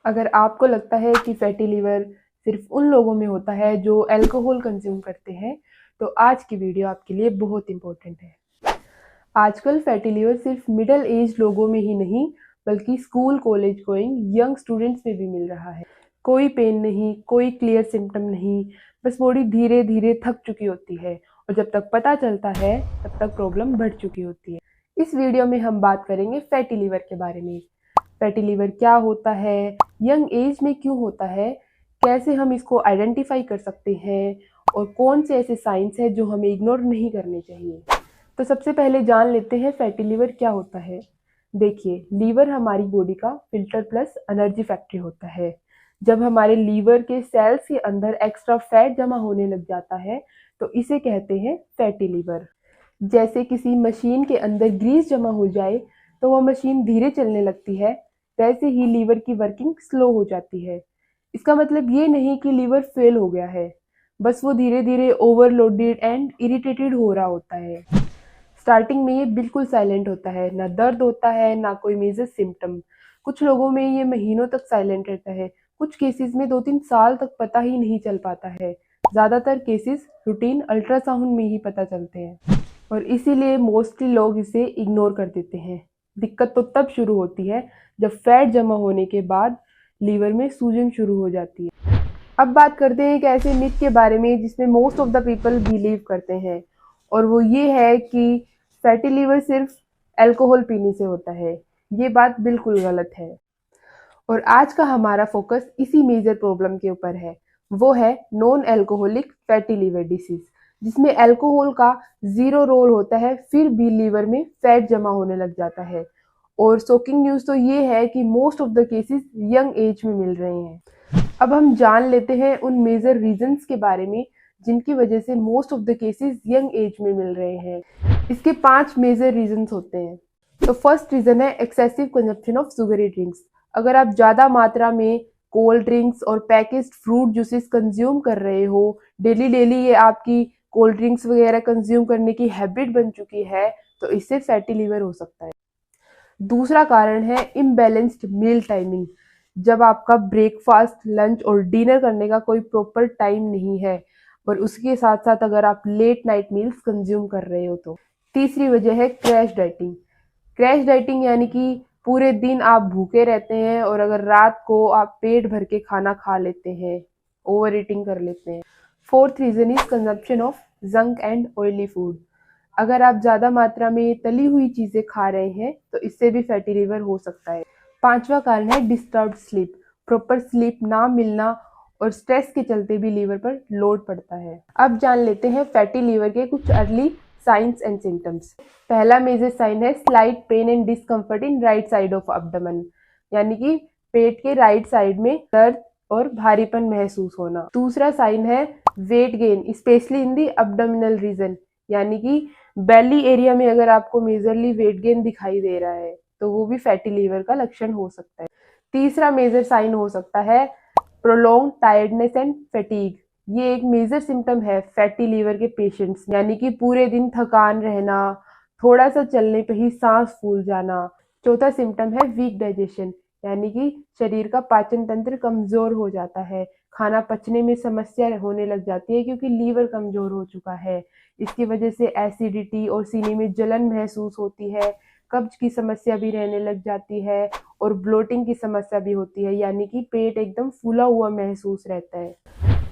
अगर आपको लगता है कि फैटी लिवर सिर्फ उन लोगों में होता है जो अल्कोहल कंज्यूम करते हैं, तो आज की वीडियो आपके लिए बहुत इंपॉर्टेंट है। आजकल फैटी लिवर सिर्फ मिडिल एज लोगों में ही नहीं, बल्कि school college going young students में भी मिल रहा है। कोई पेन नहीं, कोई क्लियर सिम्टम नहीं, बस बॉडी धीरे धीरे थक चुकी होती है और जब तक पता चलता है तब तक प्रॉब्लम बढ़ चुकी होती है। इस वीडियो में हम बात करेंगे फैटी लिवर के बारे में। फैटी लिवर क्या होता है, यंग एज में क्यों होता है, कैसे हम इसको आइडेंटिफाई कर सकते हैं और कौन से ऐसे साइंस हैं जो हमें इग्नोर नहीं करने चाहिए। तो सबसे पहले जान लेते हैं फैटी लिवर क्या होता है। देखिए, लीवर हमारी बॉडी का फिल्टर प्लस एनर्जी फैक्ट्री होता है। जब हमारे लीवर के सेल्स के अंदर एक्स्ट्रा फैट जमा होने लग जाता है तो इसे कहते हैं फैटी लिवर। जैसे किसी मशीन के अंदर ग्रीस जमा हो जाए तो वह मशीन धीरे चलने लगती है, वैसे ही लीवर की वर्किंग स्लो हो जाती है। इसका मतलब ये नहीं कि लीवर फेल हो गया है, बस वो धीरे धीरे ओवरलोडेड एंड इरिटेटेड हो रहा होता है। स्टार्टिंग में ये बिल्कुल साइलेंट होता है, ना दर्द होता है ना कोई मेजर सिम्टम। कुछ लोगों में ये महीनों तक साइलेंट रहता है, कुछ केसेस में 2-3 साल तक पता ही नहीं चल पाता है। ज़्यादातर केसेस रूटीन अल्ट्रासाउंड में ही पता चलते हैं और इसीलिए मोस्टली लोग इसे इग्नोर कर देते हैं। दिक्कत तो तब शुरू होती है जब फैट जमा होने के बाद लीवर में सूजन शुरू हो जाती है। अब बात करते हैं एक ऐसे मिथ के बारे में जिसमें most of the people believe करते हैं, और वो ये है कि फैटी लिवर सिर्फ अल्कोहल पीने से होता है। ये बात बिल्कुल गलत है और आज का हमारा फोकस इसी मेजर प्रॉब्लम के ऊपर है। वो है non alcoholic fatty liver disease, जिसमें अल्कोहल का जीरो रोल होता है, फिर भी लीवर में फैट जमा होने लग जाता है। और शॉकिंग न्यूज़ तो ये है कि most of the cases young age में मिल रहे हैं। अब हम जान लेते हैं उन मेजर रीजंस के बारे में जिनकी वजह से most of the cases young age में मिल रहे हैं। इसके 5 मेजर रीजंस होते हैं। तो फर्स्ट रीजन है excessive consumption of sugary drinks. अगर आप ज़्यादा मात्रा में कोल्ड ड्रिंक्स और पैकेज्ड फ्रूट जूसेस कंज्यूम कर रहे हो, डेली ये आपकी कोल्ड ड्रिंक्स वगैरह कंज्यूम करने की हैबिट बन चुकी है, तो इससे फैटी लिवर हो सकता है। दूसरा कारण है इम्बैलेंस्ड मील टाइमिंग। जब आपका ब्रेकफास्ट, लंच और डिनर करने का कोई प्रॉपर टाइम नहीं है और उसके साथ साथ अगर आप लेट नाइट मील्स कंज्यूम कर रहे हो तो। तीसरी वजह है क्रैश डाइटिंग। क्रैश डाइटिंग यानी कि पूरे दिन आप भूखे रहते हैं और अगर रात को आप पेट भर के खाना खा लेते हैं, ओवर ईटिंग कर लेते हैं। Fourth reason is consumption of junk and oily food. अगर आप ज़्यादा मात्रा में तली हुई चीज़ें खा रहे हैं तो इससे भी फैटी लिवर हो सकता है। पांचवा कारण है डिस्टर्ब्ड स्लीप। प्रॉपर स्लीप ना मिलना और स्ट्रेस के चलते भी लीवर पर लोड पड़ता है। अब जान लेते हैं फैटी लिवर के कुछ अर्ली साइंस एंड सिम्टम्स। पहला मेजर साइन है slight pain and discomfort in right side of abdomen, यानी कि पेट के राइट साइड में दर्द और भारीपन महसूस होना। दूसरा साइन है weight gain, specially in the abdominal region, यानी कि बेली एरिया में अगर आपको मेजरली वेट गेन दिखाई दे रहा है तो वो भी फैटी लिवर का लक्षण हो सकता है। तीसरा मेजर साइन हो सकता है प्रोलॉन्ग टायर्डनेस एंड फैटीग। ये एक मेजर सिम्टम है फैटी लिवर के पेशेंट्स, यानी कि पूरे दिन थकान रहना, थोड़ा सा चलने पे ही सांस फूल जाना। चौथा सिम्टम है वीक डाइजेशन, यानी कि शरीर का पाचन तंत्र कमजोर हो जाता है, खाना पचने में समस्या होने लग जाती है क्योंकि लीवर कमजोर हो चुका है। इसकी वजह से एसिडिटी और सीने में जलन महसूस होती है, कब्ज की समस्या भी रहने लग जाती है और ब्लोटिंग की समस्या भी होती है, यानी कि पेट एकदम फूला हुआ महसूस रहता है।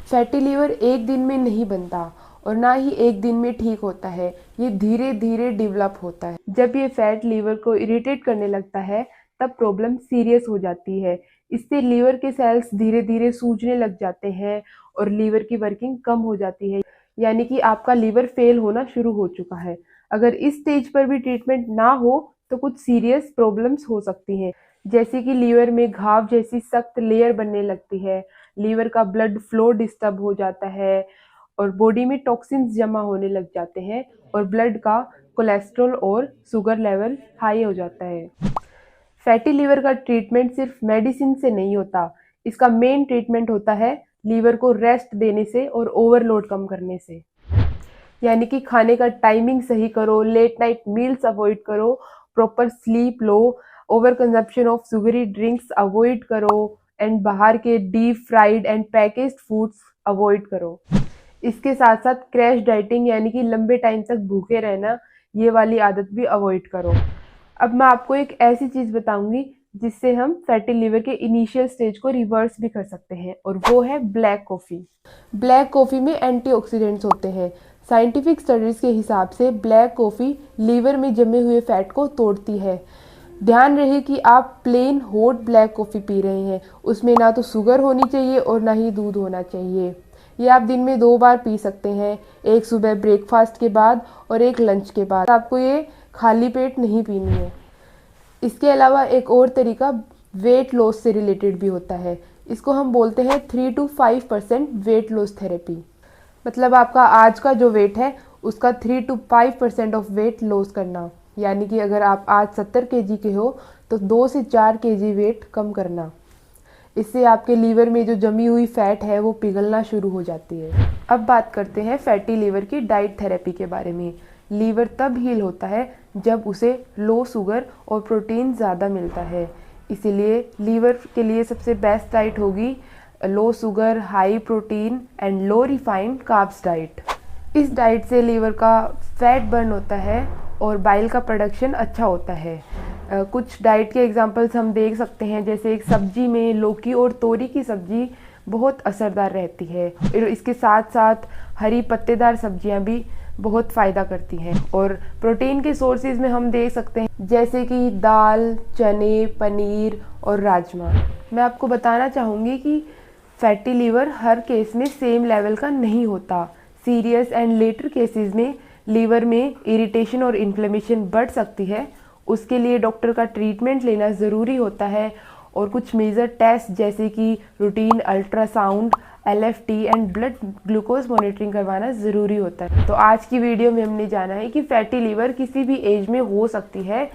फैटी लिवर एक दिन में नहीं बनता और ना ही एक दिन में ठीक होता है, ये धीरे धीरे डेवलप होता है। जब ये फैट लीवर को इरिटेट करने लगता है तब प्रॉब्लम सीरियस हो जाती है। इससे लीवर के सेल्स धीरे धीरे सूजने लग जाते हैं और लीवर की वर्किंग कम हो जाती है, यानी कि आपका लीवर फेल होना शुरू हो चुका है। अगर इस स्टेज पर भी ट्रीटमेंट ना हो तो कुछ सीरियस प्रॉब्लम्स हो सकती हैं, जैसे कि लीवर में घाव जैसी सख्त लेयर बनने लगती है, लीवर का ब्लड फ्लो डिस्टर्ब हो जाता है और बॉडी में टॉक्सिन्स जमा होने लग जाते हैं और ब्लड का कोलेस्ट्रॉल और शुगर लेवल हाई हो जाता है। फैटी लिवर का ट्रीटमेंट सिर्फ मेडिसिन से नहीं होता, इसका मेन ट्रीटमेंट होता है लीवर को रेस्ट देने से और ओवरलोड कम करने से। यानी कि खाने का टाइमिंग सही करो, लेट नाइट मील्स अवॉइड करो, proper sleep low, over consumption of sugary drinks avoid करो, एंड बाहर के deep fried and packaged foods avoid करो। इसके साथ साथ क्रैश डाइटिंग यानी कि लंबे टाइम तक भूखे रहना, ये वाली आदत भी अवॉइड करो। अब मैं आपको एक ऐसी चीज़ बताऊंगी जिससे हम फैटी लिवर के इनिशियल स्टेज को रिवर्स भी कर सकते हैं, और वो है ब्लैक कॉफ़ी। ब्लैक कॉफ़ी में एंटीऑक्सीडेंट्स होते हैं। साइंटिफिक स्टडीज़ के हिसाब से ब्लैक कॉफ़ी लीवर में जमे हुए फैट को तोड़ती है। ध्यान रहे कि आप प्लेन हॉट ब्लैक कॉफ़ी पी रहे हैं, उसमें ना तो शुगर होनी चाहिए और ना ही दूध होना चाहिए। ये आप दिन में 2 बार पी सकते हैं, एक सुबह ब्रेकफास्ट के बाद और एक लंच के बाद। आपको ये खाली पेट नहीं पीनी है। इसके अलावा एक और तरीका वेट लॉस से रिलेटेड भी होता है। इसको हम बोलते हैं 3 to 5% वेट लॉस थेरेपी। मतलब आपका आज का जो वेट है उसका 3 to 5% ऑफ वेट लॉस करना। यानी कि अगर आप आज 70 kg के हो तो 2 से 4 kg वेट कम करना। इससे आपके लीवर में जो जमी हुई फैट है वो पिघलना शुरू हो जाती है। अब बात करते हैं फैटी लीवर की डाइट थेरेपी के बारे में। लीवर तब हील होता है जब उसे लो शुगर और प्रोटीन ज़्यादा मिलता है। इसीलिए लीवर के लिए सबसे बेस्ट डाइट होगी low sugar, high protein and low refined carbs diet. इस डाइट से लीवर का फैट बर्न होता है और बाइल का प्रोडक्शन अच्छा होता है। कुछ डाइट के एग्जांपल्स हम देख सकते हैं, जैसे एक सब्जी में लौकी और तोरी की सब्जी बहुत असरदार रहती है। इसके साथ साथ हरी पत्तेदार सब्जियां भी बहुत फ़ायदा करती हैं। और प्रोटीन के सोर्सेज में हम देख सकते हैं जैसे कि दाल, चने, पनीर और राजमा। मैं आपको बताना चाहूँगी कि फैटी लीवर हर केस में सेम लेवल का नहीं होता। सीरियस एंड लेटर केसेस में लीवर में इरिटेशन और इन्फ्लेमेशन बढ़ सकती है। उसके लिए डॉक्टर का ट्रीटमेंट लेना ज़रूरी होता है और कुछ मेजर टेस्ट जैसे कि routine ultrasound, LFT and blood glucose monitoring करवाना ज़रूरी होता है। तो आज की वीडियो में हमने जाना है कि फैटी लीवर किसी भी एज में हो सकती है।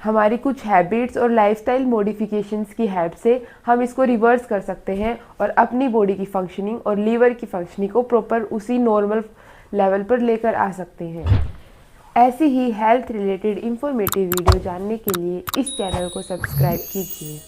हमारी कुछ हैबिट्स और लाइफस्टाइल मॉडिफिकेशंस की हेल्प से हम इसको रिवर्स कर सकते हैं और अपनी बॉडी की फंक्शनिंग और लीवर की फंक्शनिंग को प्रॉपर उसी नॉर्मल लेवल पर लेकर आ सकते हैं। ऐसी ही हेल्थ रिलेटेड इंफॉर्मेटिव वीडियो जानने के लिए इस चैनल को सब्सक्राइब कीजिए।